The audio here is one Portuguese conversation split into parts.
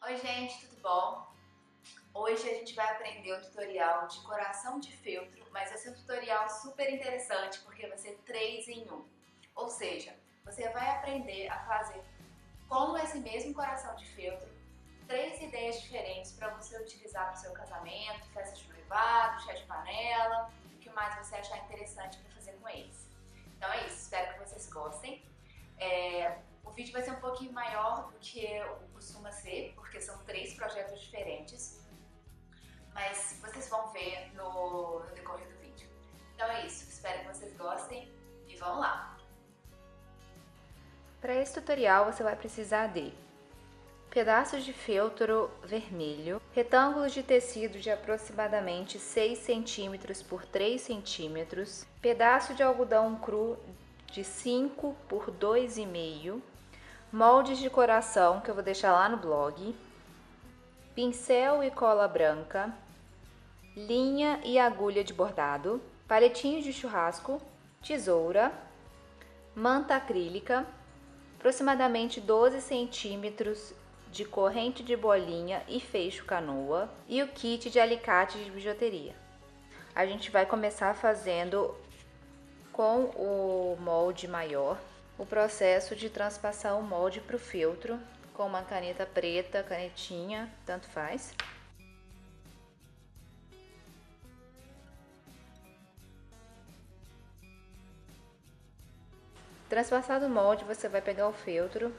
Oi gente, tudo bom? Hoje a gente vai aprender o tutorial de coração de feltro, mas vai ser um tutorial super interessante porque vai ser 3 em 1. Ou seja, você vai aprender a fazer com esse mesmo coração de feltro 3 ideias diferentes para você utilizar para o seu casamento, festa de noivado, chá de panela, o que mais você achar interessante para fazer com eles. Então é isso, espero que vocês gostem. O vídeo vai ser um pouquinho maior do que costuma ser, porque são 3 projetos diferentes, mas vocês vão ver no decorrer do vídeo. Então é isso, espero que vocês gostem e vamos lá! Para esse tutorial você vai precisar de pedaços de feltro vermelho, retângulos de tecido de aproximadamente 6 cm por 3 cm, pedaço de algodão cru de 5 por 2,5, moldes de coração que eu vou deixar lá no blog, pincel e cola branca, linha e agulha de bordado, palitinhos de churrasco, tesoura, manta acrílica, aproximadamente 12 centímetros de corrente de bolinha e fecho canoa e o kit de alicate de bijuteria. A gente vai começar fazendo com o molde maior o processo de transpassar o molde para o feltro com uma caneta preta, canetinha, tanto faz. Transpassado o molde, você vai pegar o feltro,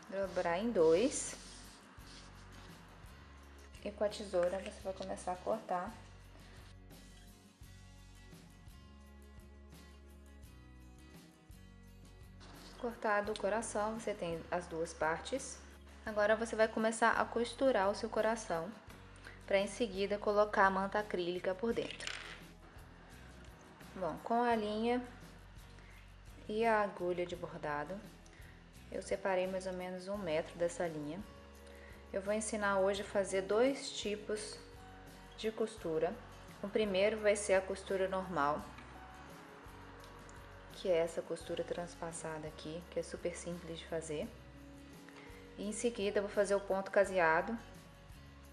dobrar em 2 e com a tesoura você vai começar a cortar. Cortado o coração, você tem as duas partes. Agora você vai começar a costurar o seu coração, para em seguida colocar a manta acrílica por dentro. Bom, com a linha e a agulha de bordado, eu separei mais ou menos 1 metro dessa linha. Eu vou ensinar hoje a fazer 2 tipos de costura. O primeiro vai ser a costura normal, que é essa costura transpassada aqui, que é super simples de fazer. E em seguida eu vou fazer o ponto caseado,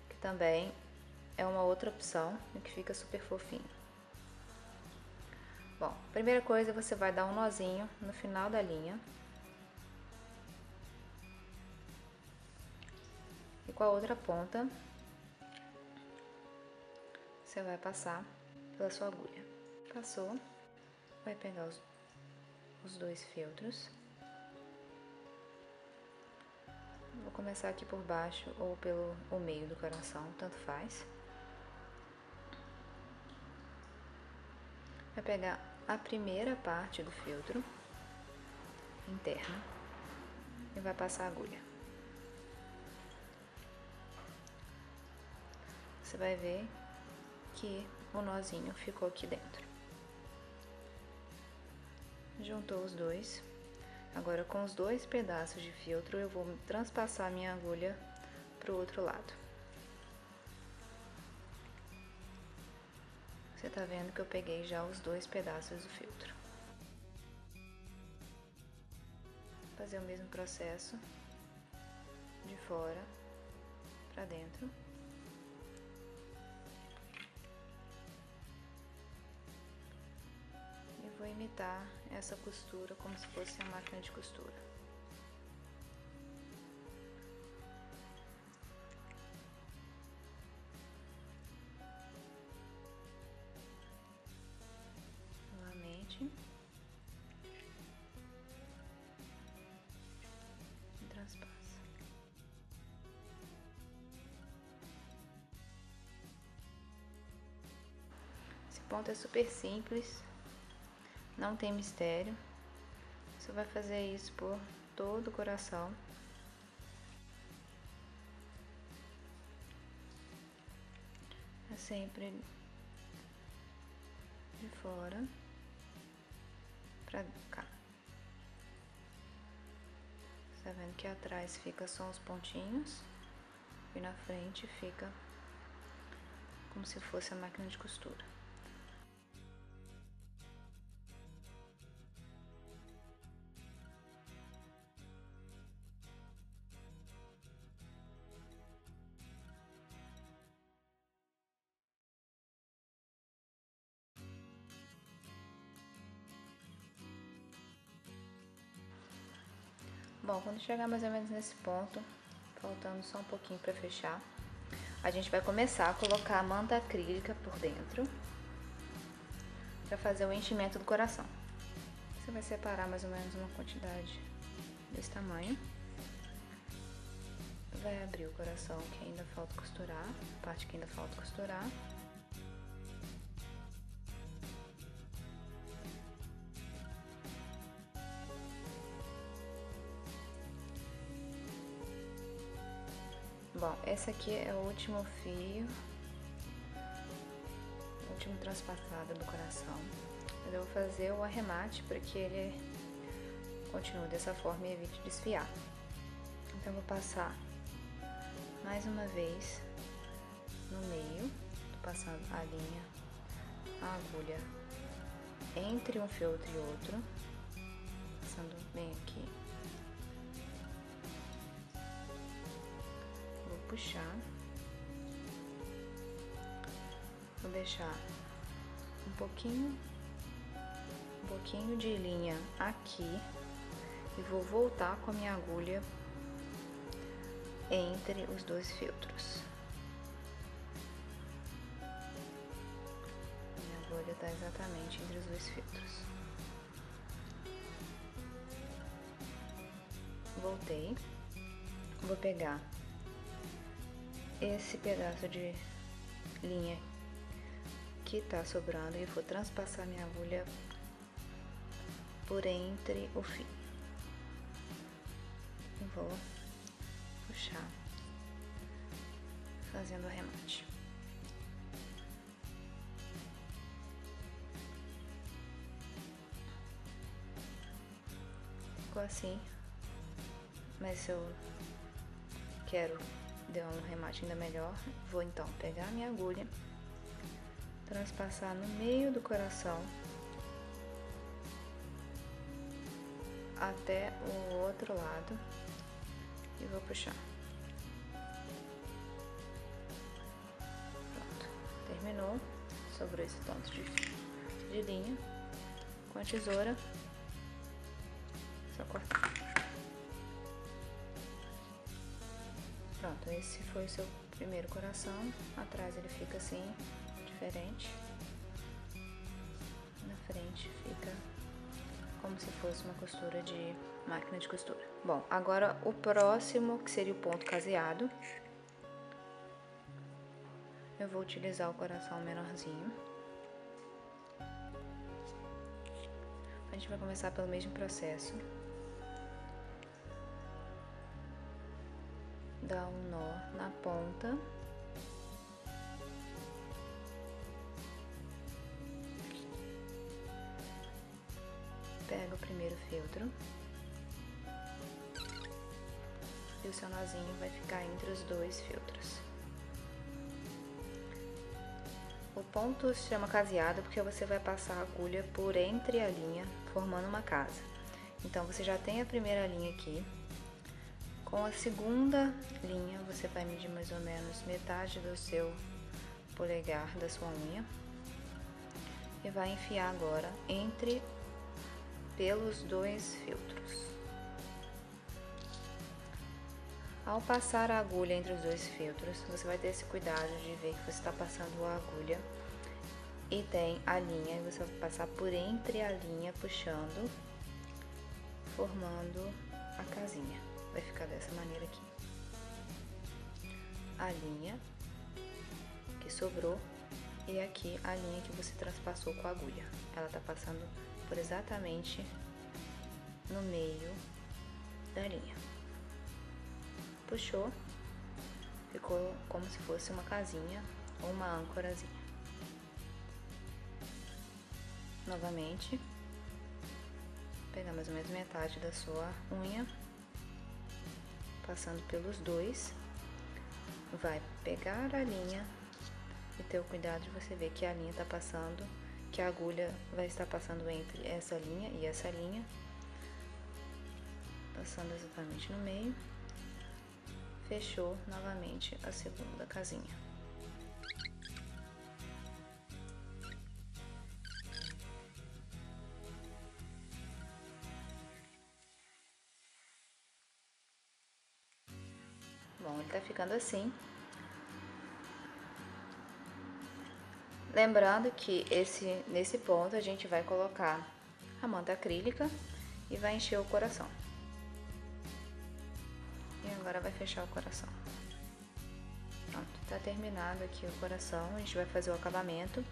que também é uma outra opção e que fica super fofinho. Bom, primeira coisa, você vai dar um nozinho no final da linha. E com a outra ponta, você vai passar pela sua agulha. Passou, vai pegar os 2 feltros. Vou começar aqui por baixo ou pelo meio do coração, tanto faz. Vai pegar a primeira parte do feltro interna e vai passar a agulha. Você vai ver que o nozinho ficou aqui dentro. Juntou os dois. Agora com os 2 pedaços de feltro eu vou transpassar minha agulha para o outro lado. Você tá vendo que eu peguei já os 2 pedaços do feltro. Vou fazer o mesmo processo de fora para dentro. E vou imitar essa costura como se fosse a máquina de costura. Novamente. E transpassa. Esse ponto é super simples. Não tem mistério, você vai fazer isso por todo o coração. É sempre de fora pra cá. Tá vendo que atrás fica só os pontinhos e na frente fica como se fosse a máquina de costura. Bom, quando chegar mais ou menos nesse ponto, faltando só um pouquinho para fechar, a gente vai começar a colocar a manta acrílica por dentro para fazer o enchimento do coração. Você vai separar mais ou menos uma quantidade desse tamanho. Vai abrir o coração que ainda falta costurar, a parte que ainda falta costurar. Bom, esse aqui é o último fio, o último transpassado do coração. Eu vou fazer o arremate para que ele continue dessa forma e evite desfiar. Então, eu vou passar mais uma vez no meio, passando a linha, a agulha entre um feltro e outro, passando bem aqui. Vou puxar, vou deixar um pouquinho de linha aqui e vou voltar com a minha agulha entre os dois feltros. Minha agulha está exatamente entre os dois feltros. Voltei, vou pegar esse pedaço de linha que tá sobrando e vou transpassar minha agulha por entre o fio. E vou puxar, fazendo o remate. Ficou assim, mas se eu quero dar um remate ainda melhor, vou então pegar a minha agulha, transpassar no meio do coração até o outro lado e vou puxar. Pronto, terminou. Sobrou esse tanto de linha. Com a tesoura, só cortar. Pronto, esse foi o seu primeiro coração. Atrás ele fica assim, diferente. Na frente fica como se fosse uma costura de máquina de costura. Bom, agora o próximo, que seria o ponto caseado, eu vou utilizar o coração menorzinho. A gente vai começar pelo mesmo processo. Dá um nó na ponta. Pega o primeiro feltro e o seu nozinho vai ficar entre os dois feltros. O ponto se chama caseado porque você vai passar a agulha por entre a linha, formando uma casa. Então, você já tem a primeira linha aqui. Com a segunda linha, você vai medir mais ou menos metade do seu polegar da sua unha e vai enfiar agora pelos dois feltros. Ao passar a agulha entre os dois feltros, você vai ter esse cuidado de ver que você está passando a agulha e tem a linha, e você vai passar por entre a linha, puxando, formando a casinha. Vai ficar dessa maneira aqui. A linha que sobrou e aqui a linha que você transpassou com a agulha. Ela tá passando por exatamente no meio da linha. Puxou, ficou como se fosse uma casinha ou uma âncorazinha. Novamente, pegar mais ou menos metade da sua unha, passando pelos dois, vai pegar a linha e ter o cuidado de você ver que a linha tá passando, que a agulha vai estar passando entre essa linha e essa linha, passando exatamente no meio. Fechou novamente a segunda casinha. Bom, ele tá ficando assim. Lembrando que nesse ponto a gente vai colocar a manta acrílica e vai encher o coração. E agora vai fechar o coração. Pronto, tá terminado aqui o coração. A gente vai fazer o acabamento.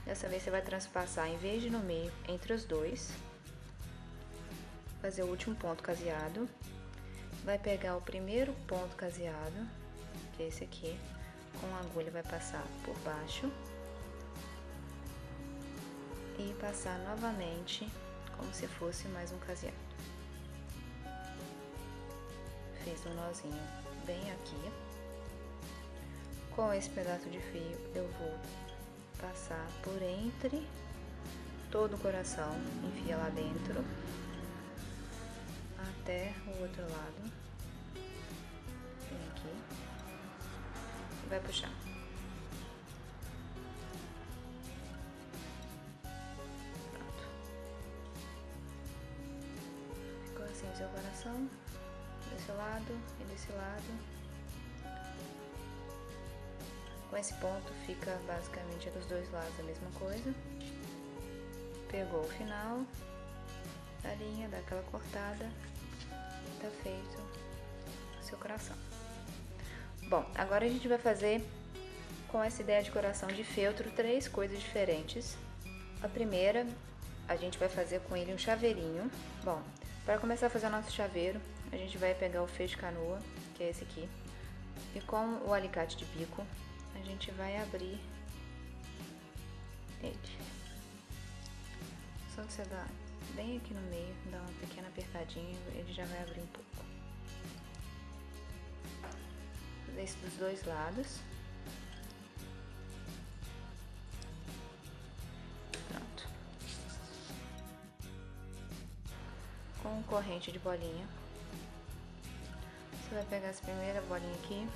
Dessa vez você vai transpassar, em vez de no meio, entre os dois. Fazer o último ponto caseado. Vai pegar o primeiro ponto caseado, que é esse aqui. Com a agulha vai passar por baixo. E passar novamente, como se fosse mais um caseado. Fiz um nozinho bem aqui. Com esse pedaço de fio eu vou passar por entre todo o coração, enfia lá dentro até o outro lado. Vem aqui e vai puxar. Pronto. Ficou assim o seu coração, desse lado e desse lado. Com esse ponto fica basicamente dos dois lados a mesma coisa. Pegou o final da linha, dá aquela cortada, tá feito o seu coração. Bom, agora a gente vai fazer com essa ideia de coração de feltro 3 coisas diferentes. A primeira, a gente vai fazer com ele um chaveirinho. Bom, para começar a fazer o nosso chaveiro, a gente vai pegar o feixe de canoa, que é esse aqui, e com o alicate de bico, a gente vai abrir ele. Só que você dá bem aqui no meio, dá uma pequena apertadinha, ele já vai abrir um pouco. Fazer isso dos dois lados. Pronto. Com corrente de bolinha, você vai pegar essa primeira bolinha aqui,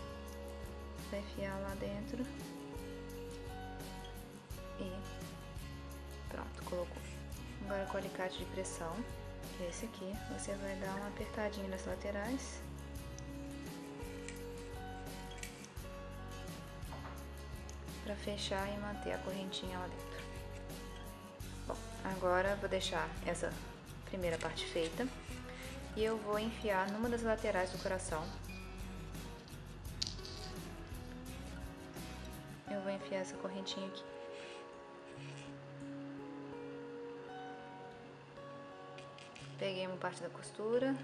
vai enfiar lá dentro e pronto, colocou. Agora com o alicate de pressão, que é esse aqui, você vai dar uma apertadinha nas laterais para fechar e manter a correntinha lá dentro. Bom, agora vou deixar essa primeira parte feita e eu vou enfiar numa das laterais do coração. Eu vou enfiar essa correntinha aqui. Peguei uma parte da costura,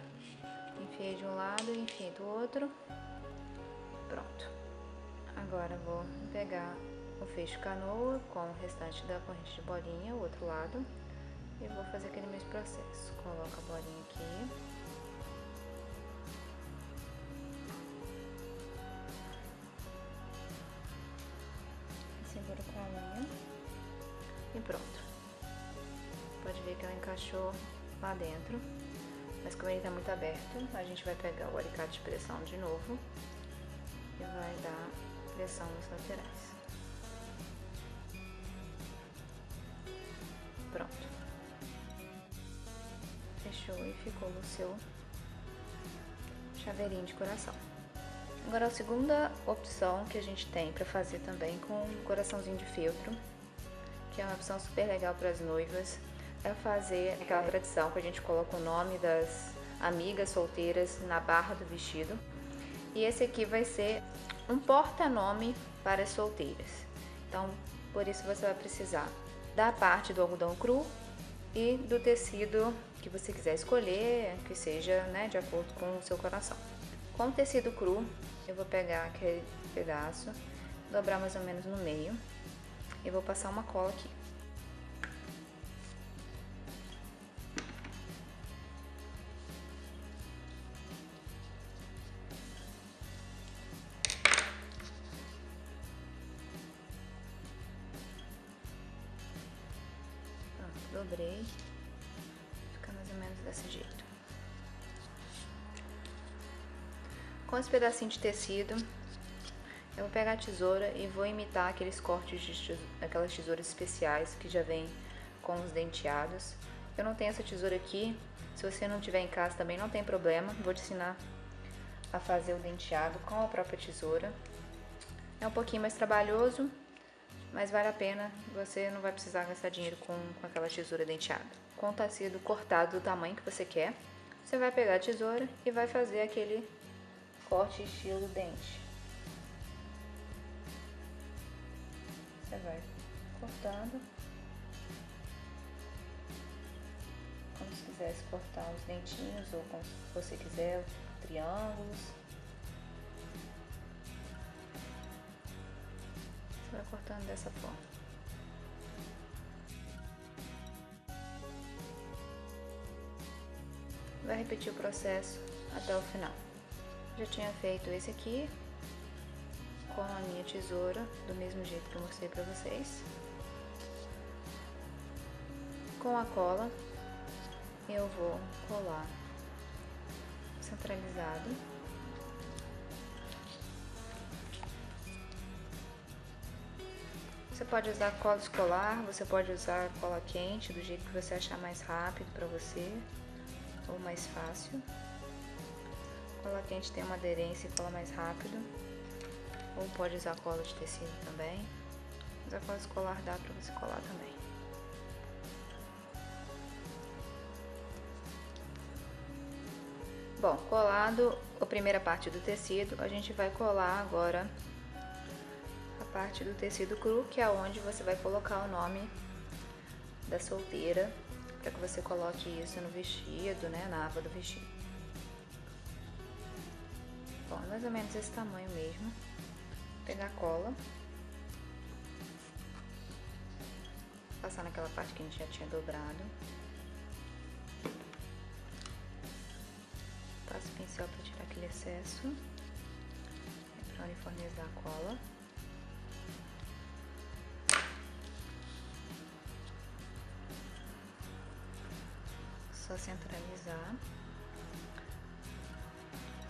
enfiei de um lado e enfiei do outro. Pronto. Agora vou pegar o feixe canoa com o restante da corrente de bolinha, o outro lado, e vou fazer aquele mesmo processo. Coloco a bolinha aqui. Seguro com a unha e pronto. Pode ver que ela encaixou lá dentro, mas como ele está muito aberto, a gente vai pegar o alicate de pressão de novo e vai dar pressão nas laterais. Pronto. Fechou e ficou o seu chaveirinho de coração. Agora a segunda opção que a gente tem para fazer também com um coraçãozinho de feltro, que é uma opção super legal para as noivas, é fazer aquela tradição que a gente coloca o nome das amigas solteiras na barra do vestido. E esse aqui vai ser um porta-nome para as solteiras. Então, por isso você vai precisar da parte do algodão cru e do tecido que você quiser escolher, que seja, né, de acordo com o seu coração. Com o tecido cru, eu vou pegar aquele pedaço, dobrar mais ou menos no meio e vou passar uma cola aqui. Pronto, dobrei, fica mais ou menos desse jeito. Com esse pedacinho de tecido, eu vou pegar a tesoura e vou imitar aqueles cortes aquelas tesouras especiais que já vem com os denteados. Eu não tenho essa tesoura aqui, se você não tiver em casa também não tem problema, vou te ensinar a fazer o denteado com a própria tesoura. É um pouquinho mais trabalhoso, mas vale a pena, você não vai precisar gastar dinheiro com aquela tesoura denteada. Com o tecido cortado do tamanho que você quer, você vai pegar a tesoura e vai fazer aquele corte estilo dente. Você vai cortando, como se quisesse cortar os dentinhos ou como se você quiser, triângulos. Você vai cortando dessa forma. Vai repetir o processo até o final. Já tinha feito esse aqui com a minha tesoura, do mesmo jeito que eu mostrei pra vocês. Com a cola, eu vou colar centralizado. Você pode usar cola escolar, você pode usar cola quente, do jeito que você achar mais rápido pra você, ou mais fácil. Cola quente tem uma aderência e cola mais rápido. Ou pode usar cola de tecido também. Mas a cola escolar dá pra você colar também. Bom, colado a primeira parte do tecido, a gente vai colar agora a parte do tecido cru, que é onde você vai colocar o nome da solteira, para que você coloque isso no vestido, né, na aba do vestido. Bom, mais ou menos esse tamanho mesmo. Pegar a cola, passar naquela parte que a gente já tinha dobrado, passa o pincel para tirar aquele excesso, para uniformizar a cola. Só centralizar.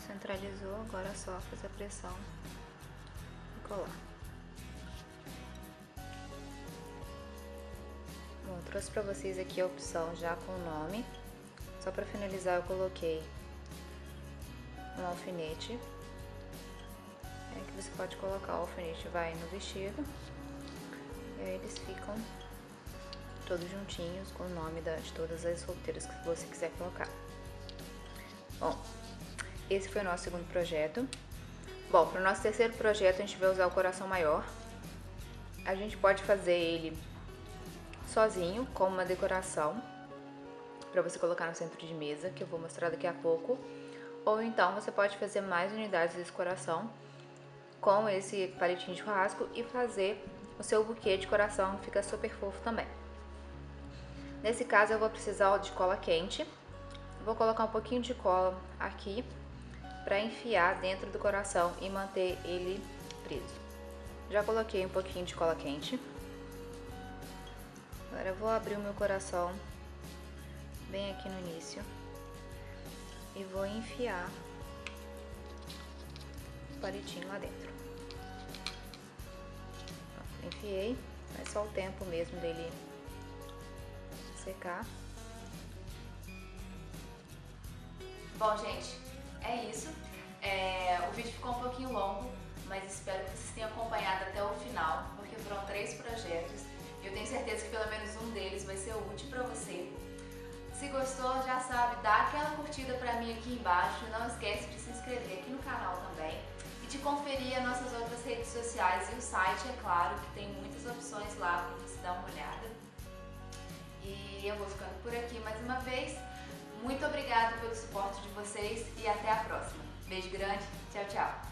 Centralizou, agora é só fazer a pressão e colar. Bom, trouxe pra vocês aqui a opção já com o nome. Só pra finalizar eu coloquei um alfinete. Que você pode colocar, o alfinete vai no vestido. E aí eles ficam todos juntinhos com o nome de todas as solteiras que você quiser colocar. Bom, esse foi o nosso segundo projeto. Bom, para o nosso terceiro projeto a gente vai usar o coração maior. A gente pode fazer ele sozinho, como uma decoração, para você colocar no centro de mesa, que eu vou mostrar daqui a pouco. Ou então você pode fazer mais unidades desse coração com esse palitinho de churrasco e fazer o seu buquê de coração, fica super fofo também. Nesse caso eu vou precisar de cola quente. Vou colocar um pouquinho de cola aqui para enfiar dentro do coração e manter ele preso. Já coloquei um pouquinho de cola quente. Agora eu vou abrir o meu coração bem aqui no início e vou enfiar o palitinho lá dentro. Enfiei, é só o tempo mesmo dele secar. Bom, gente, é isso. O vídeo ficou um pouquinho longo, mas espero que vocês tenham acompanhado até o final, porque foram 3 projetos e eu tenho certeza que pelo menos um deles vai ser útil para você. Se gostou, já sabe, dá aquela curtida para mim aqui embaixo, não esquece de se inscrever aqui no canal também e de conferir as nossas outras redes sociais e o site, é claro, que tem muitas opções lá para você dar uma olhada. E eu vou ficando por aqui mais uma vez. Muito obrigada pelo suporte de vocês e até a próxima. Beijo grande, tchau, tchau!